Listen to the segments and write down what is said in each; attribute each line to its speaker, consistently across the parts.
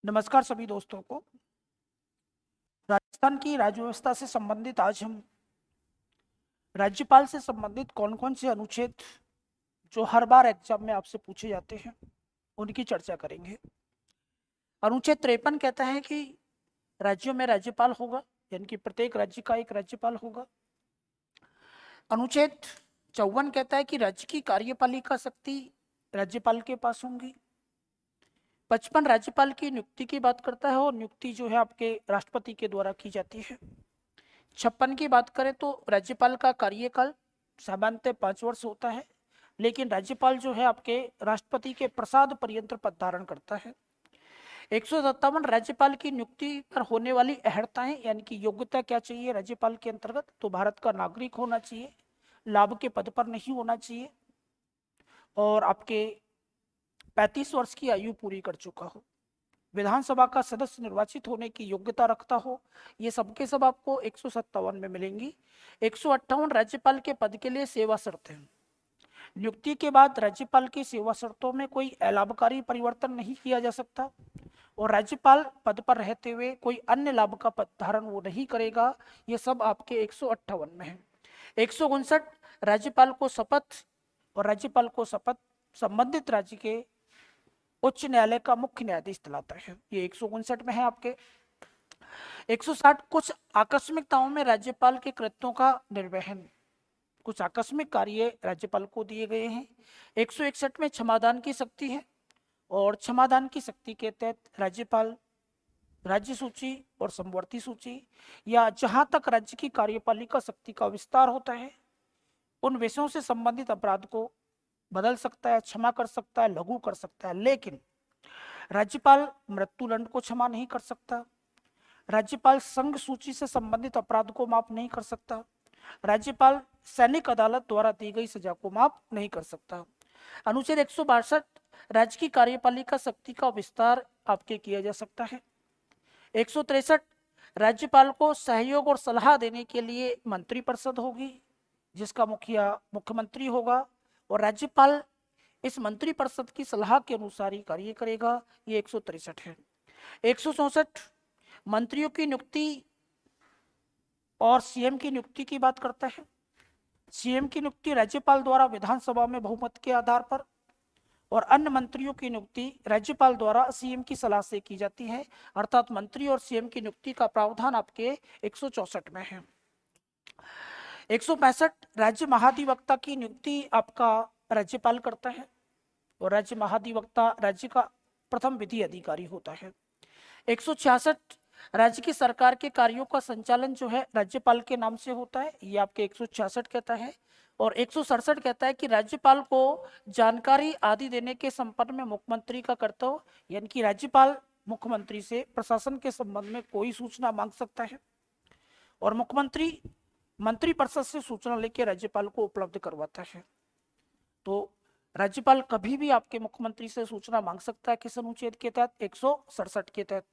Speaker 1: नमस्कार सभी दोस्तों को। राजस्थान की राज्य व्यवस्था से संबंधित आज हम राज्यपाल से संबंधित कौन कौन से अनुच्छेद जो हर बार एग्जाम में आपसे पूछे जाते हैं उनकी चर्चा करेंगे। अनुच्छेद 53 कहता है कि राज्यों में राज्यपाल होगा, यानी कि प्रत्येक राज्य का एक राज्यपाल होगा। अनुच्छेद 54 कहता है कि राज्य की कार्यपालिका शक्ति राज्यपाल के पास होंगी। 55 राज्यपाल की नियुक्ति की बात करता है और नियुक्ति जो है आपके राष्ट्रपति के द्वारा की जाती है। 56 की बात करें तो राज्यपाल का कार्यकाल सामान्यतः 5 वर्ष होता है, लेकिन राज्यपाल जो है आपके राष्ट्रपति के प्रसाद पर्यंत पद धारण करता है। 157 राज्यपाल की नियुक्ति पर होने वाली अहर्ताएं, यानी कि योग्यता क्या चाहिए राज्यपाल के अंतर्गत, तो भारत का नागरिक होना चाहिए, लाभ के पद पर नहीं होना चाहिए और आपके 35 वर्ष की आयु पूरी कर चुका हो, विधानसभा का सदस्य निर्वाचित होने की योग्यता रखता हो। ये सबके सब आपको 157 में मिलेंगी। 158 राज्यपाल के पद के लिए सेवा शर्तें हैं। नियुक्ति के बाद राज्यपाल की सेवा शर्तों में कोई अलाभकारी परिवर्तन नहीं किया जा सकता और राज्यपाल पद पर रहते हुए कोई अन्य लाभ का पद धारण वो नहीं करेगा। ये सब आपके 158 में है। 159 राज्यपाल को शपथ और राज्यपाल को शपथ संबंधित राज्य के उच्च न्यायालय का मुख्य न्यायाधीश दिलाता है। ये 159 में है आपके। 160 कुछ आकस्मिकताओं में राज्यपाल के कृत्यों का निर्वहन, कुछ आकस्मिक कार्य राज्यपाल को दिए गए हैं। 161 में क्षमादान की शक्ति है और क्षमादान की शक्ति के तहत राज्यपाल राज्य सूची और समवर्ती सूची या जहां तक राज्य की कार्यपालिका शक्ति का विस्तार होता है उन विषयों से संबंधित अपराध को बदल सकता है, क्षमा कर सकता है, लघु कर सकता है, लेकिन राज्यपाल मृत्युदंड को क्षमा नहीं कर सकता। राज्यपाल संघ सूची से संबंधित अपराध को माफ नहीं कर सकता। राज्यपाल सैनिक अदालत द्वारा दी गई सजा को माफ नहीं कर सकता। अनुच्छेद 162 राज्य की कार्यपालिका शक्ति का विस्तार आपके किया जा सकता है। 163 राज्यपाल को सहयोग और सलाह देने के लिए मंत्रिपरिषद होगी जिसका मुखिया मुख्यमंत्री होगा और राज्यपाल इस मंत्रिपरिषद की सलाह के अनुसार ही कार्य करेगा। ये 163 है। 164 मंत्रियों की नियुक्ति और सीएम की नियुक्ति की बात करता है। सीएम की नियुक्ति राज्यपाल द्वारा विधानसभा में बहुमत के आधार पर और अन्य मंत्रियों की नियुक्ति राज्यपाल द्वारा सीएम की सलाह से की जाती है, अर्थात मंत्री और सीएम की नियुक्ति का प्रावधान आपके 164 में है। 165 राज्य महाधिवक्ता की नियुक्ति आपका राज्यपाल करता है और राज्य महाधिवक्ता राज्य का प्रथम विधि अधिकारी होता है। 166 राज्य की सरकार के कार्यों का संचालन जो है राज्यपाल के नाम से होता है, ये आपके 166 कहता है। और 167 कहता है कि राज्यपाल को जानकारी आदि देने के संबंध में मुख्यमंत्री का कर्तव्य, यानी कि राज्यपाल मुख्यमंत्री से प्रशासन के संबंध में कोई सूचना मांग सकता है और मुख्यमंत्री मंत्रिपरिषद से सूचना लेकर राज्यपाल को उपलब्ध करवाता है। तो राज्यपाल कभी भी आपके मुख्यमंत्री से सूचना मांग सकता है किस अनुच्छेद के तहत? 167 के तहत।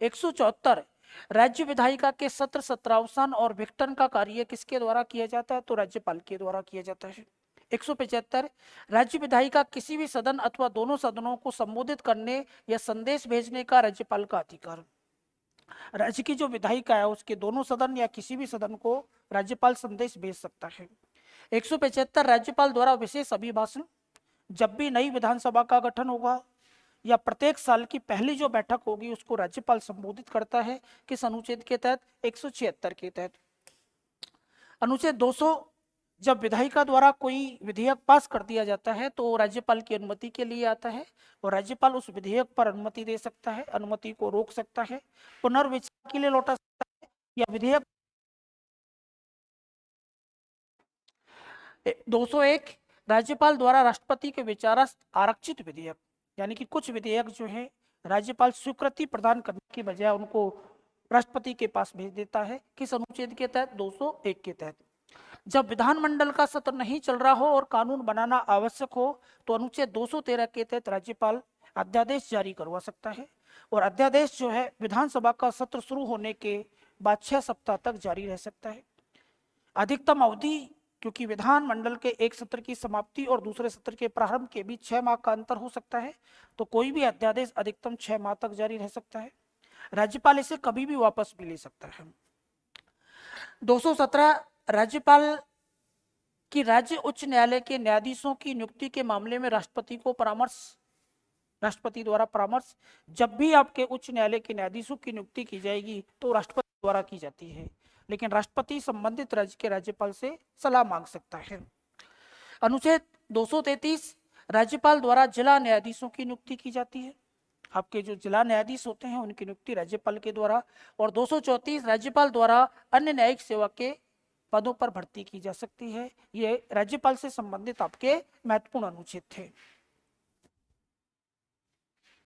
Speaker 1: 174 राज्य विधायिका के सत्र सत्रावसान और विघटन का कार्य किसके द्वारा किया जाता है? तो राज्यपाल के द्वारा किया जाता है। 175 राज्य विधायिका किसी भी सदन अथवा दोनों सदनों को संबोधित करने या संदेश भेजने का राज्यपाल का अधिकार। राज्य की जो विधायिका है उसके दोनों सदन या किसी भी सदन को राज्यपाल संदेश भेज सकता है। 175 राज्यपाल द्वारा विशेष अभिभाषण, जब भी नई विधानसभा का गठन होगा या प्रत्येक साल की पहली जो बैठक होगी उसको राज्यपाल संबोधित करता है। किस अनुच्छेद के तहत? 176 के तहत। अनुच्छेद 200 जब विधायिका द्वारा कोई विधेयक पास कर दिया जाता है तो राज्यपाल की अनुमति के लिए आता है और राज्यपाल उस विधेयक पर अनुमति दे सकता है, अनुमति को रोक सकता है, पुनर्विचार के लिए लौटा सकता है या विधेयक। 201 राज्यपाल द्वारा राष्ट्रपति के विचाराधीन आरक्षित विधेयक, यानी कि कुछ विधेयक जो है राज्यपाल स्वीकृति प्रदान करने की बजाय उनको राष्ट्रपति के पास भेज देता है। किस अनुच्छेद के तहत? 201 के तहत। जब विधानमंडल का सत्र नहीं चल रहा हो और कानून बनाना आवश्यक हो तो अनुच्छेद 213 के तहत राज्यपाल अध्यादेश जारी करवा सकता है और अध्यादेश जो है विधानसभा का सत्र शुरू होने के बाद 6 सप्ताह तक जारी रह सकता है। अधिकतम अवधि क्योंकि विधानमंडल के एक सत्र की समाप्ति और दूसरे सत्र के प्रारंभ के बीच 6 माह का अंतर हो सकता है, तो कोई भी अध्यादेश अधिकतम 6 माह तक जारी रह सकता है। राज्यपाल इसे कभी भी वापस भी ले सकता है। 217 राज्यपाल की राज्य उच्च न्यायालय के न्यायाधीशों की नियुक्ति के मामले में राष्ट्रपति द्वारा परामर्श, जब भी आपके उच्च न्यायालय के न्यायाधीशों की नियुक्ति की जाएगी तो राष्ट्रपति द्वारा की जाती है, लेकिन राष्ट्रपति संबंधित राज्य के राज्यपाल से सलाह मांग सकता है। अनुच्छेद 233 राज्यपाल द्वारा जिला न्यायाधीशों की नियुक्ति की जाती है। आपके जो जिला न्यायाधीश होते हैं उनकी नियुक्ति राज्यपाल के द्वारा। और 234 राज्यपाल द्वारा अन्य न्यायिक सेवा के पदों पर भर्ती की जा सकती है। ये राज्यपाल से संबंधित आपके महत्वपूर्ण अनुच्छेद थे।